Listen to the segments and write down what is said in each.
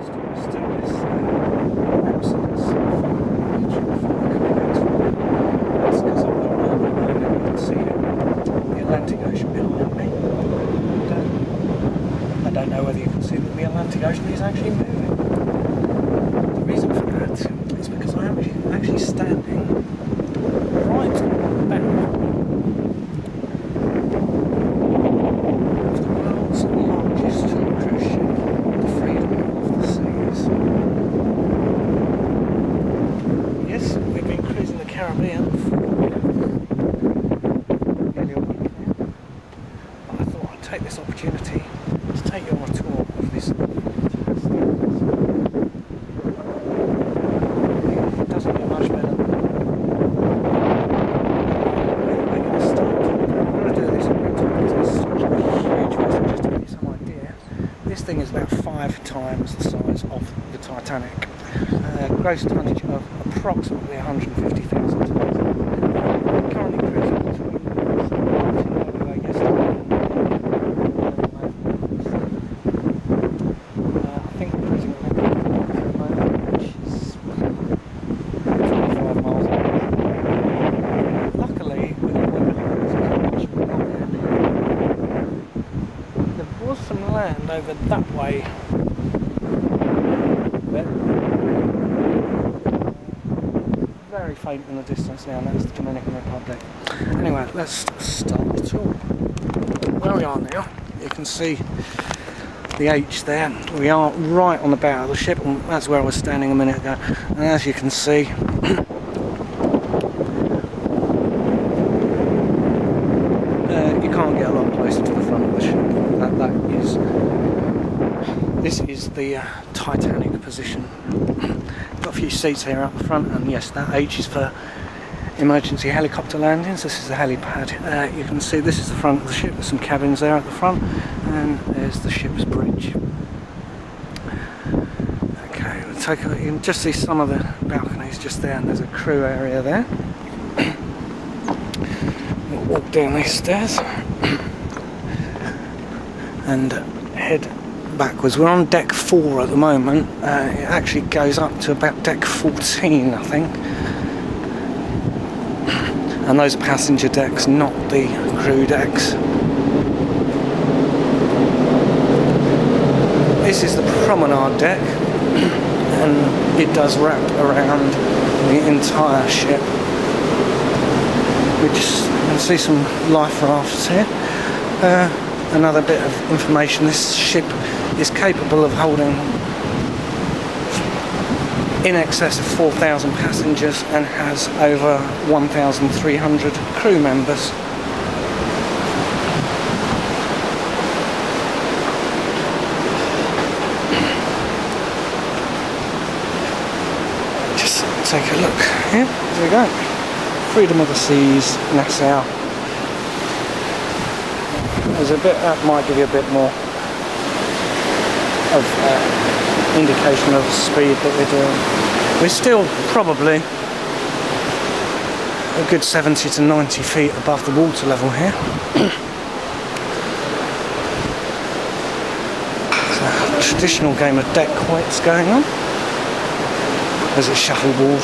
Still this absence of YouTube from the Caribbean. That's because I'm not around the moment and you can see the Atlantic Ocean behind me. I don't know whether you can see that the Atlantic Ocean is actually moving. The reason for that is because I am actually standing right back of the world's largest cruise ship, the Freedom of the Seas. Yes, we've been cruising the Caribbean for nearly a week now. But I thought I'd take this opportunity to take you on a tour of this fantastic place. It doesn't get much better. We're going to start. I'm going to do this every time because it's such a huge vessel. Just to give you some idea, this thing is about 5 times the size of the Titanic. Gross tonnage of approximately 150,000 tons. Currently cruising between yesterday and I think we're cruising at the moment, which is 25 miles an hour. Luckily, with the weather, there was some land over that way. Very faint in the distance now, and that's the Dominican Republic. Anyway, let's start the tour. Where we are now, you can see the H there. We are right on the bow of the ship, and that's where I was standing a minute ago. And as you can see, you can't get a lot closer to the front of the ship. This is the Titanic position. Got a few seats here up the front, and yes, that H is for emergency helicopter landings. This is the helipad. You can see this is the front of the ship. There's some cabins there at the front, and there's the ship's bridge. Okay, we'll take a look. You can just see some of the balconies just there, and there's a crew area there. We'll walk down these stairs and head backwards. We're on deck 4 at the moment. It actually goes up to about deck 14, I think. And those are passenger decks, not the crew decks. This is the promenade deck, and it does wrap around the entire ship. You can see some life rafts here. Another bit of information: this ship is capable of holding in excess of 4,000 passengers and has over 1,300 crew members. Just take a look here. There we go. Freedom of the Seas, Nassau. There's a bit that might give you a bit more of indication of the speed that we're doing. We're still probably a good 70 to 90 feet above the water level here. It's a traditional game of deck quoits going on as it's shuffleboard.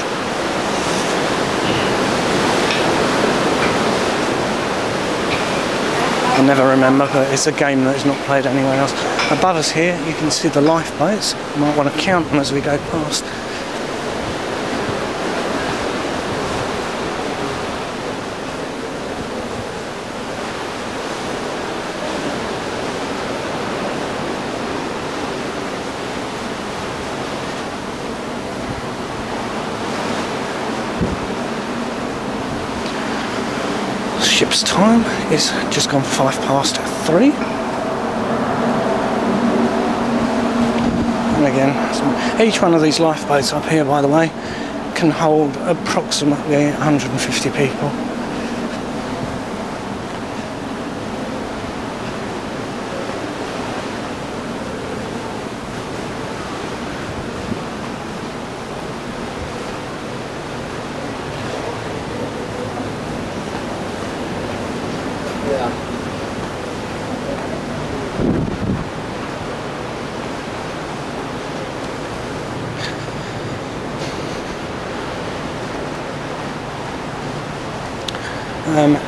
I never remember, but it's a game that is not played anywhere else. Above us here you can see the lifeboats. You might want to count them as we go past. Ship's time is just gone 3:05. And again, each one of these lifeboats up here, by the way, can hold approximately 150 people.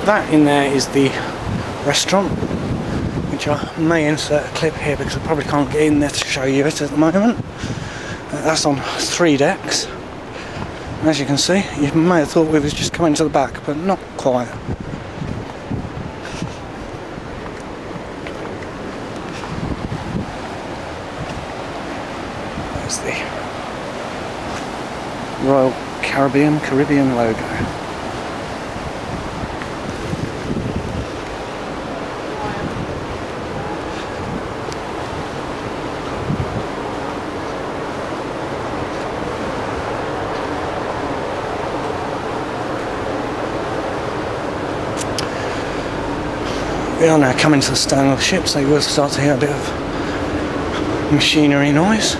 That in there is the restaurant, which I may insert a clip here because I probably can't get in there to show you it at the moment. That's on 3 decks. And as you can see, you may have thought we was just coming to the back, but not quite. There's the Royal Caribbean logo. We are now coming to the stern of the ship, so you will start to hear a bit of machinery noise.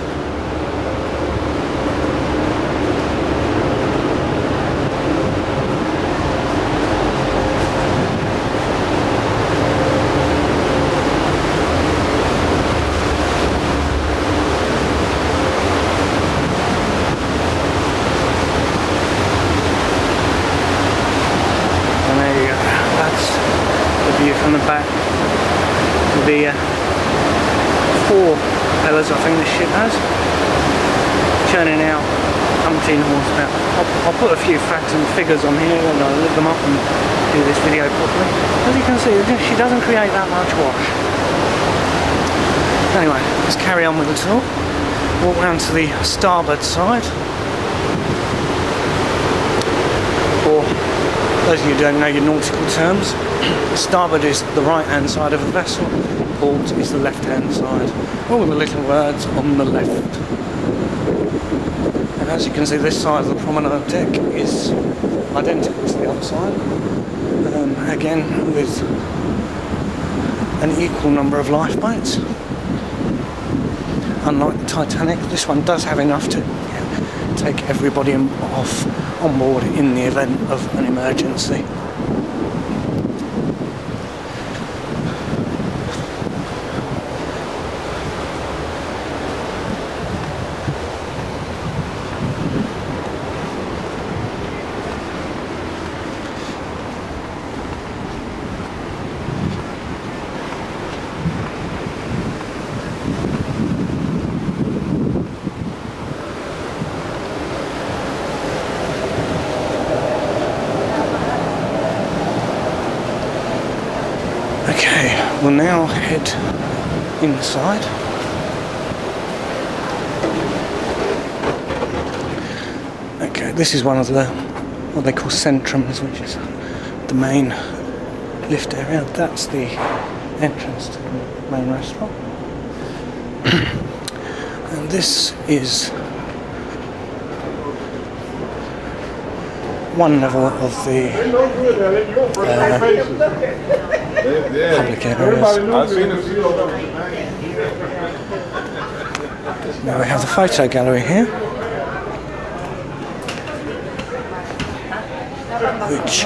From the back, the 4 propellers I think this ship has, churning out umpteen horsepower. I'll put a few facts and figures on here and I'll look them up and do this video properly. As you can see, she doesn't create that much wash. Anyway, let's carry on with the tour. Walk round to the starboard side. Or those of you who don't know your nautical terms, starboard is the right hand side of the vessel, port is the left hand side. All the little words on the left. And as you can see, this side of the promenade deck is identical to the other side. Again, with an equal number of lifeboats. Unlike the Titanic, this one does have enough to take everybody on board in the event of an emergency. Okay, we'll now head inside. Okay, this is one of the, what they call Centrums, which is the main lift area. That's the entrance to the main restaurant. And this is one level of the public areas. Now we have the photo gallery here, which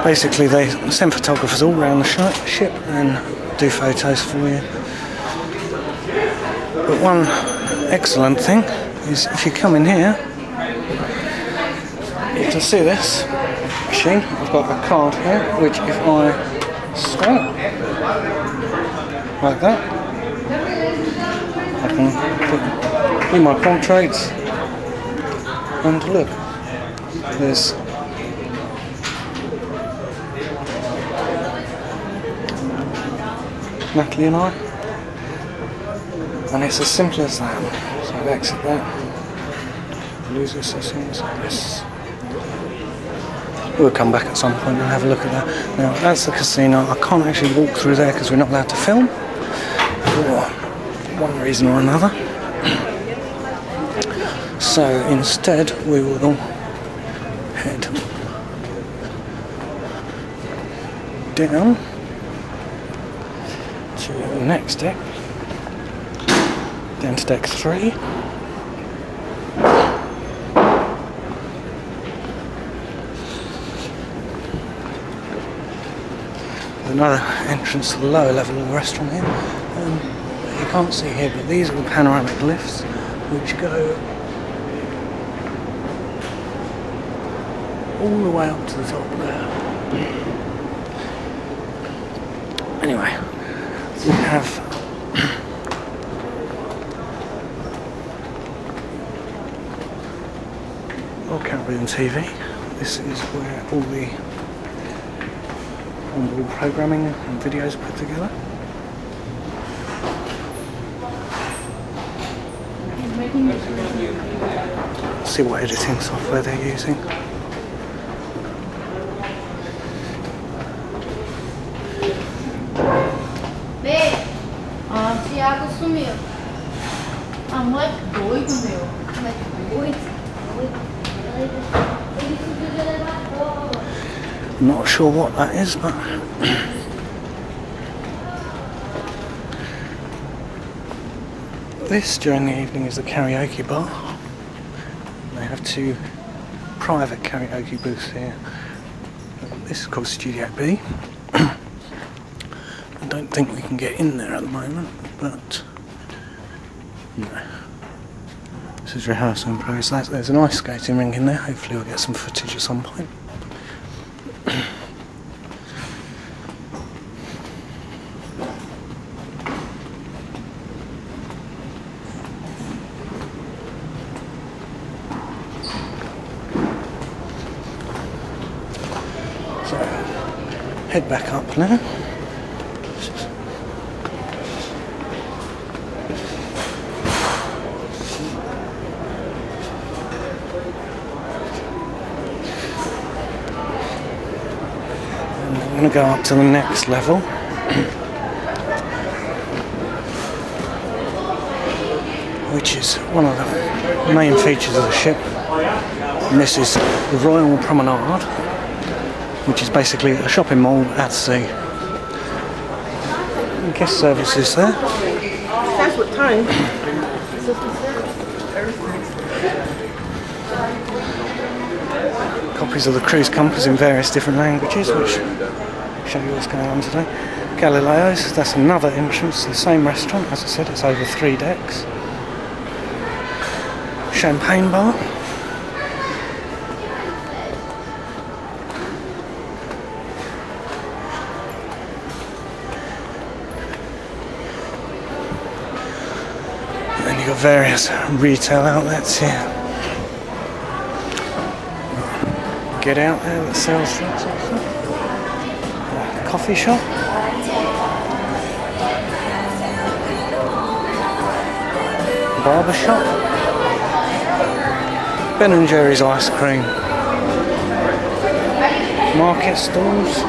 basically they send photographers all around the ship and do photos for you. But one excellent thing is if you come in here, you can see this machine. I've got a card here, which if I swipe like that, I can put in my portraits and look, there's Natalie and I, and it's as simple as that. So I'll exit that, lose the settings, yes. We'll come back at some point and have a look at that. Now that's the casino. I can't actually walk through there because we're not allowed to film for one reason or another. So instead we will head down to the next deck, down to deck 3. Another entrance to the lower level of the restaurant here. You can't see here, but these are the panoramic lifts which go all the way up to the top there. Anyway, we have Caribbean TV. This is where all the onboard programming and videos are put together. See what editing software they're using. Thiago sumiu. A moleque doido, meu. Moleque doido. Ele subiu de elevador. Not sure what that is, but this during the evening is the karaoke bar. They have two private karaoke booths here. This is called Studio B. I don't think we can get in there at the moment, but no. This is rehearsal in progress. There's an ice skating rink in there. Hopefully we'll get some footage at some point. So, head back up now. I'm going to go up to the next level, which is one of the main features of the ship. And this is the Royal Promenade, which is basically a shopping mall at sea. Guest services there. That's what time. Copies of the cruise compass in various different languages, which show you what's going on today. Galileo's, that's another entrance to the same restaurant. As I said, it's over 3 decks. Champagne bar. And then you've got various retail outlets here. Get out there that sells things also. Coffee shop. Barber shop. Ben and Jerry's ice cream. Market stalls.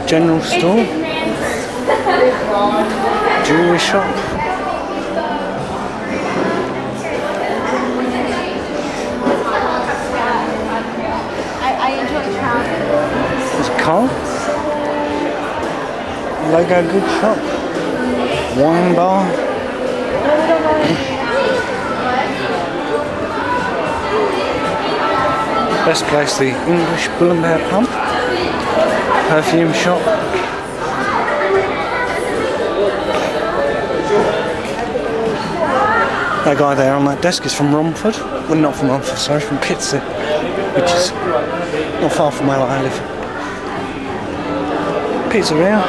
General store. Jewelry shop. There's a car, Lego goods shop, wine bar, best place the English Bull and Bear pub, perfume shop, that guy there on that desk is from Romford, well not from Romford, sorry, from Pitsea, which is not far from where I live. Pizzeria,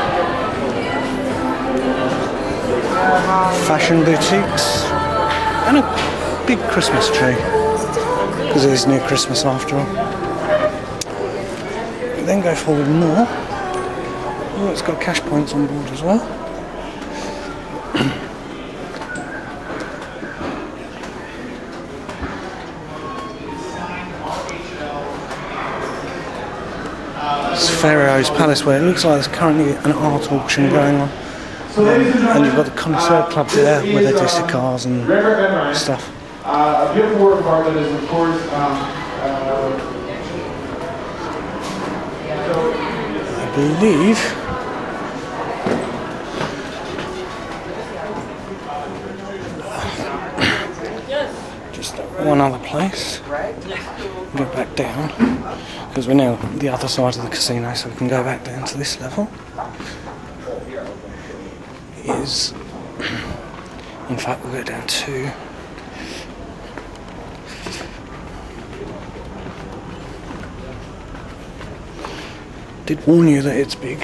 fashion boutiques, and a big Christmas tree, because it is near Christmas after all. We then go forward more. Oh, it's got cash points on board as well. Pharaoh's Palace, where it looks like there's currently an art auction going on. And you've got the concert club there where they do cigars and stuff. A beautiful work of art that is, of course, I believe just one other place. Go back down because we're now on the other side of the casino, so we can go back down to this level. In fact, we'll go down to Did warn you that it's big.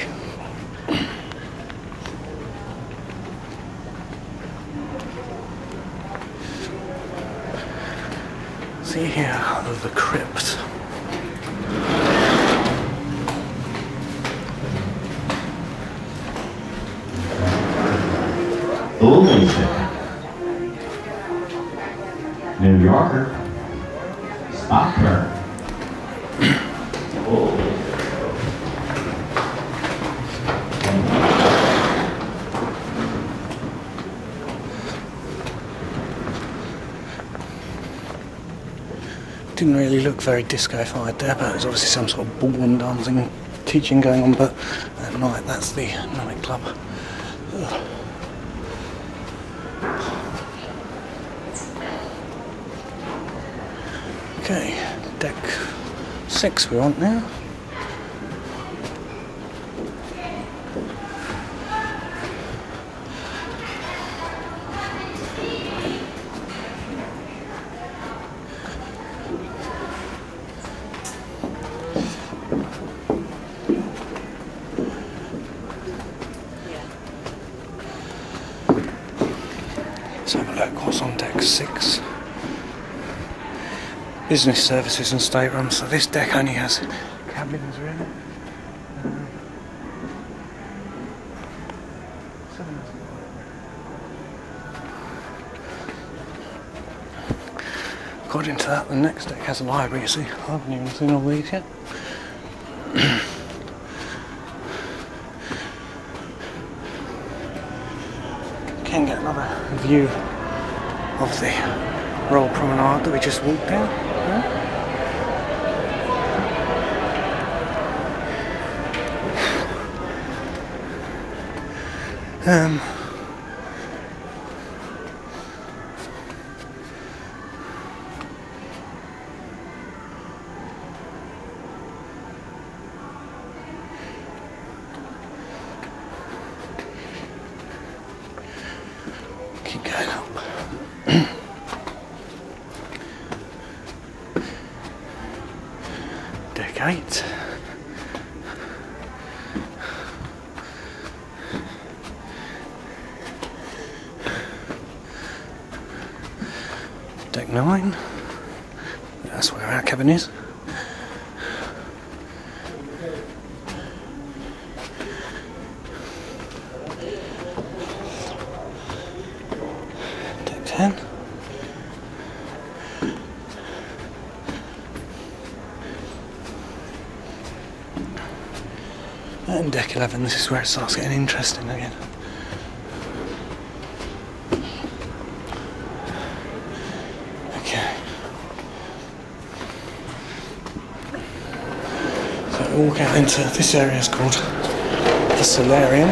See here are the crypts. New Yorker. Stop her. Didn't really look very disco-fied there, but there's obviously some sort of ballroom dancing teaching going on, but at night that's the nightclub. Ugh. Okay, deck 6 we're on now. Let's have a look what's on deck 6. Business services and staterooms, so this deck only has cabins really. According to that, the next deck has a library, you see. I haven't even seen all these yet. Can get another view of the Royal Promenade that we just walked down. Keep going up. Deck 8. Deck 9. That's where our cabin is. Deck 10. And deck 11, this is where it starts getting interesting again. Okay. So we walk out into this area is called the Solarium.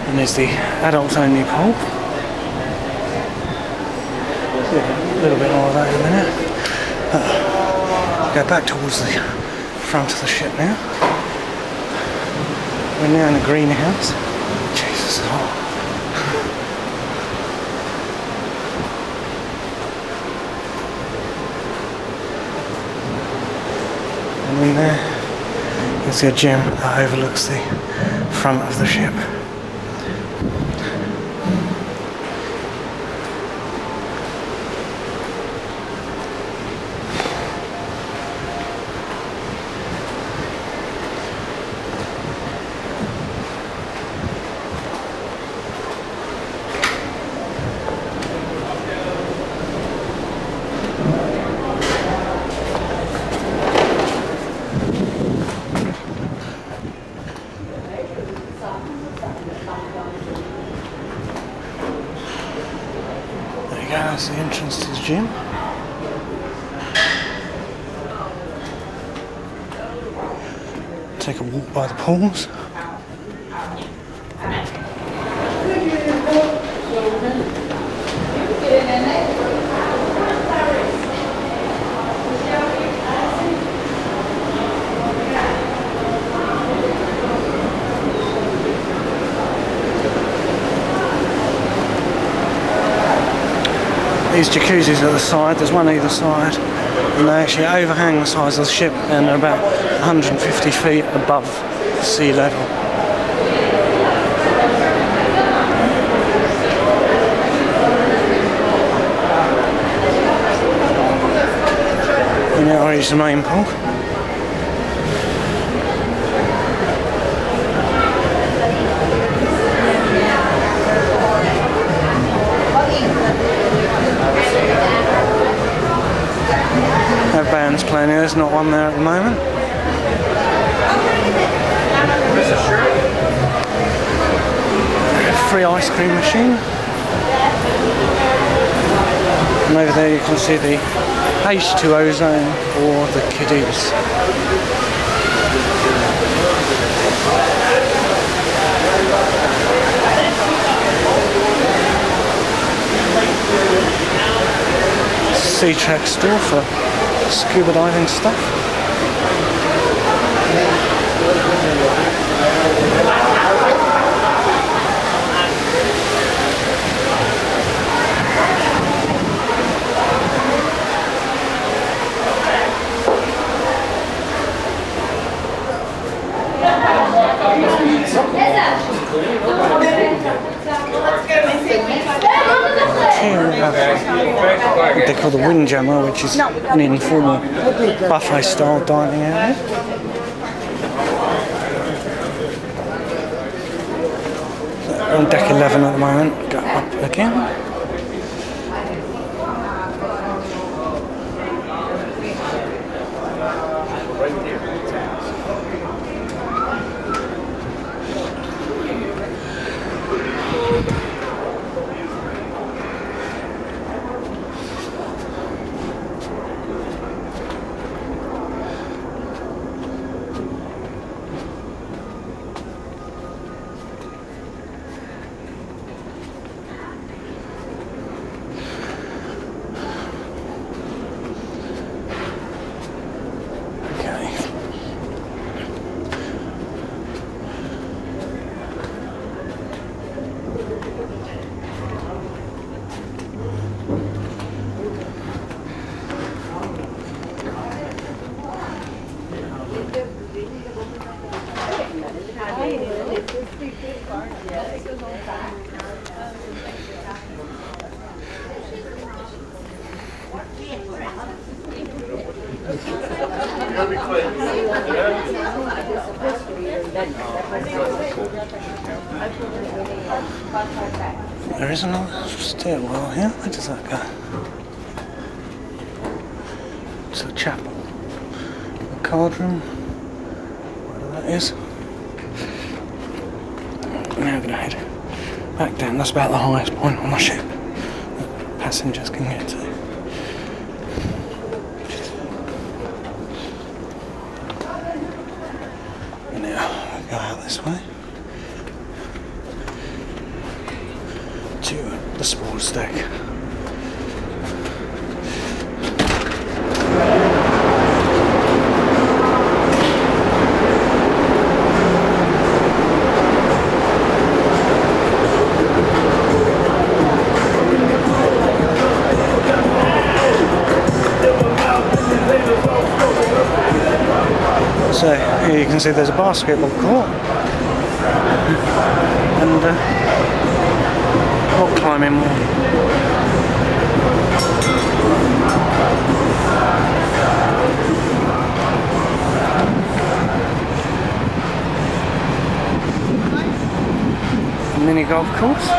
And there's the adults only pool. A little bit more of that in a minute. Go back towards the front of the ship now. We're now in a greenhouse. Jesus, it's hot. And in there, you can see a gym that overlooks the front of the ship. That's the entrance to the gym. Take a walk by the pools. These jacuzzis at the side, there's one either side. And they actually overhang the size of the ship and are about 150 feet above sea level. We now reach the main pool. No bands playing here, there's not one there at the moment. Free ice cream machine. And over there you can see the H2O zone for the kiddies. Sea Track store for scuba diving stuff. Here we have what they call the Windjammer, which is an informal buffet style dining area. So on deck 11 at the moment, go up again. There is another stairwell here. Where does that go? It's a chapel. A card room. Whatever that is. Now we're going to head back down. That's about the highest point on the ship that passengers can get to. And now we go out this way to the sports deck. So here you can see there's a basketball court and rock climbing wall. A mini golf course.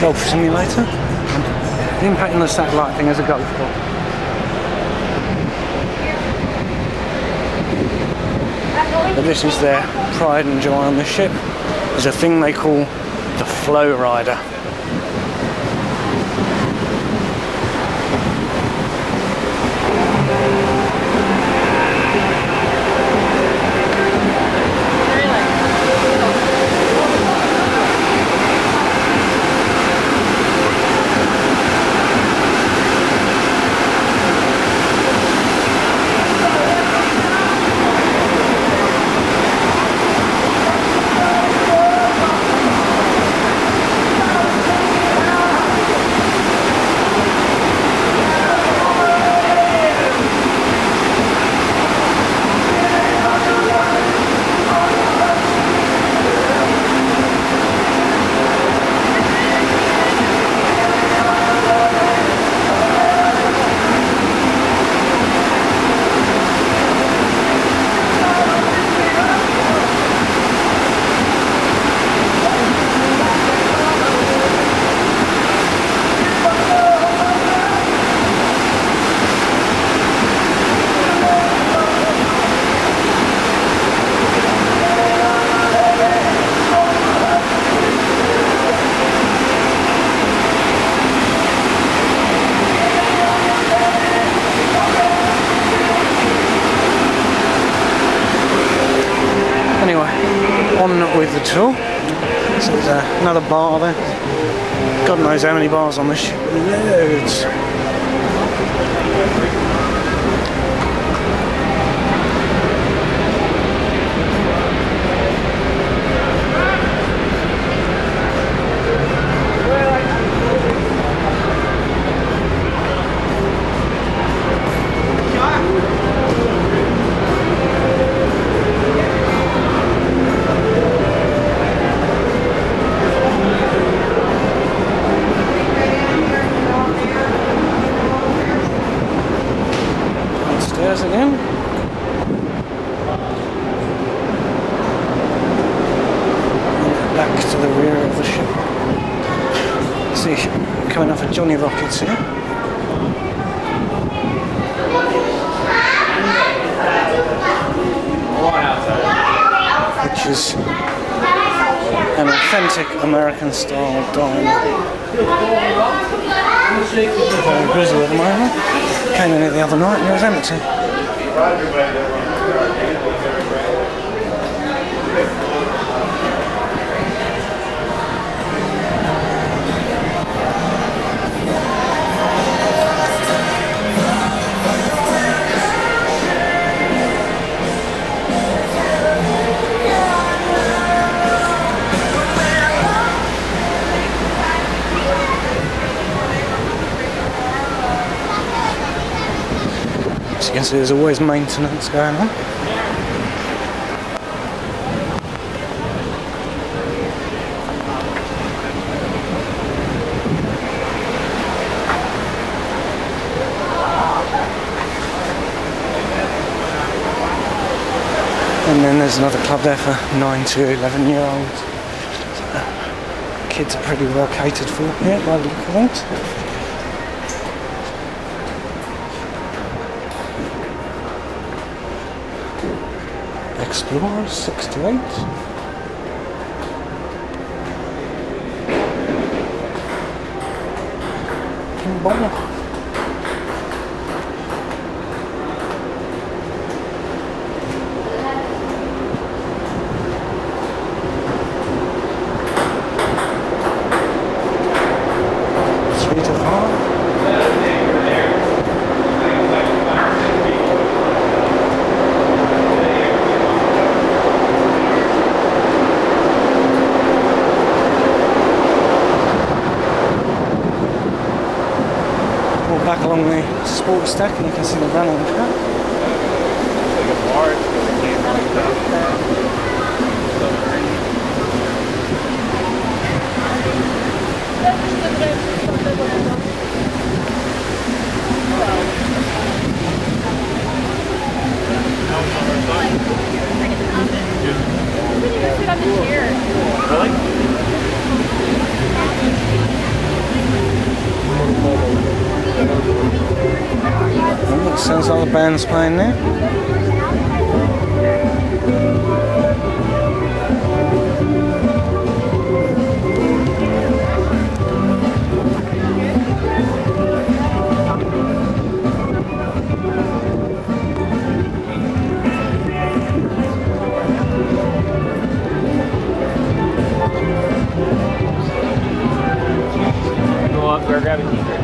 Golf simulator. The impact on the satellite thing as a golf ball. But this is their pride and joy on the ship. There's a thing they call the flow rider. on with the tour. So there's another bar there. God knows how many bars on this ship. Loads. Again. Back to the rear of the ship. See, coming off of Johnny Rockets here. Which is an authentic American style diner. Very busy at the moment. Came in here the other night and it was empty. As you can see, there's always maintenance going on. And then there's another club there for 9 to 11-year-olds. So, kids are pretty well catered for here by the look of things. Explorer 6 to 8. Pinball. Back along the sports deck and you can see the running track. It sounds like the band's playing there. Go up, grab a t-shirt.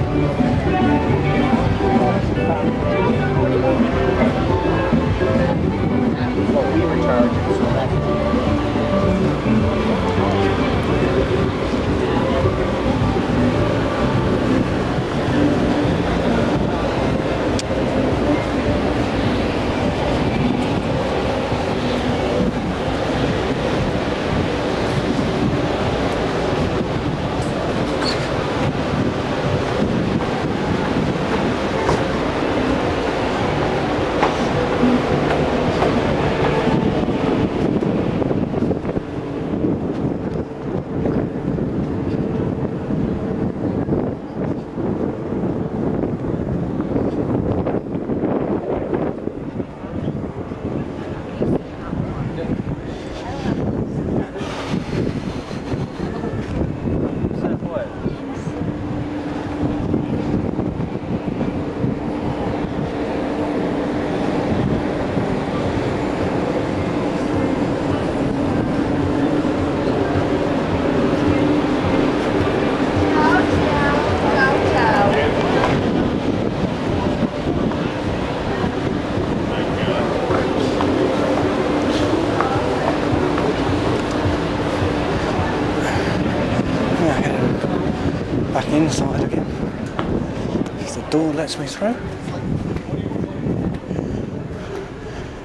door lets me through.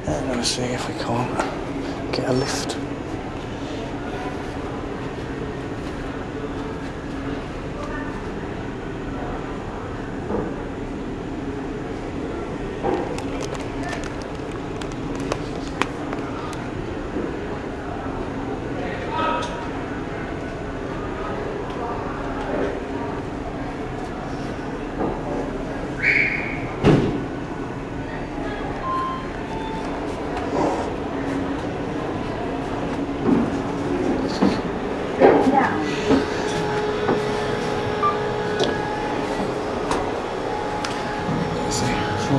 And let's see if we can't get a lift.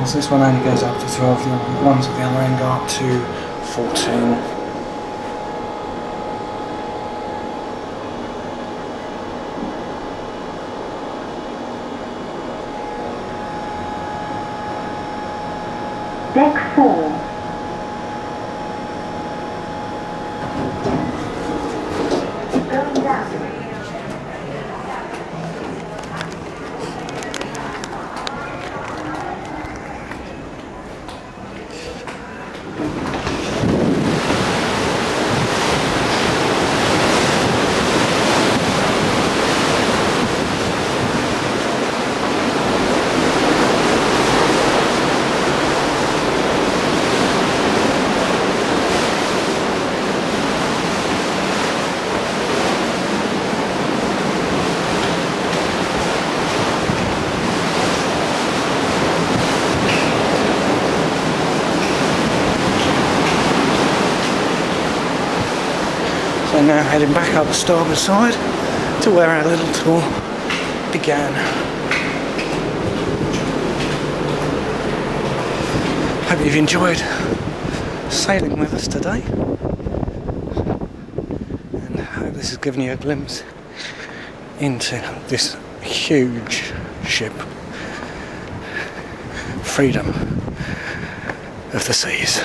So this one only goes up to 12, the ones at the other end go up to 14. Deck 4. Going down. So now heading back up the starboard side to where our little tour began. Hope you've enjoyed sailing with us today, and I hope this has given you a glimpse into this huge ship, Freedom of the Seas.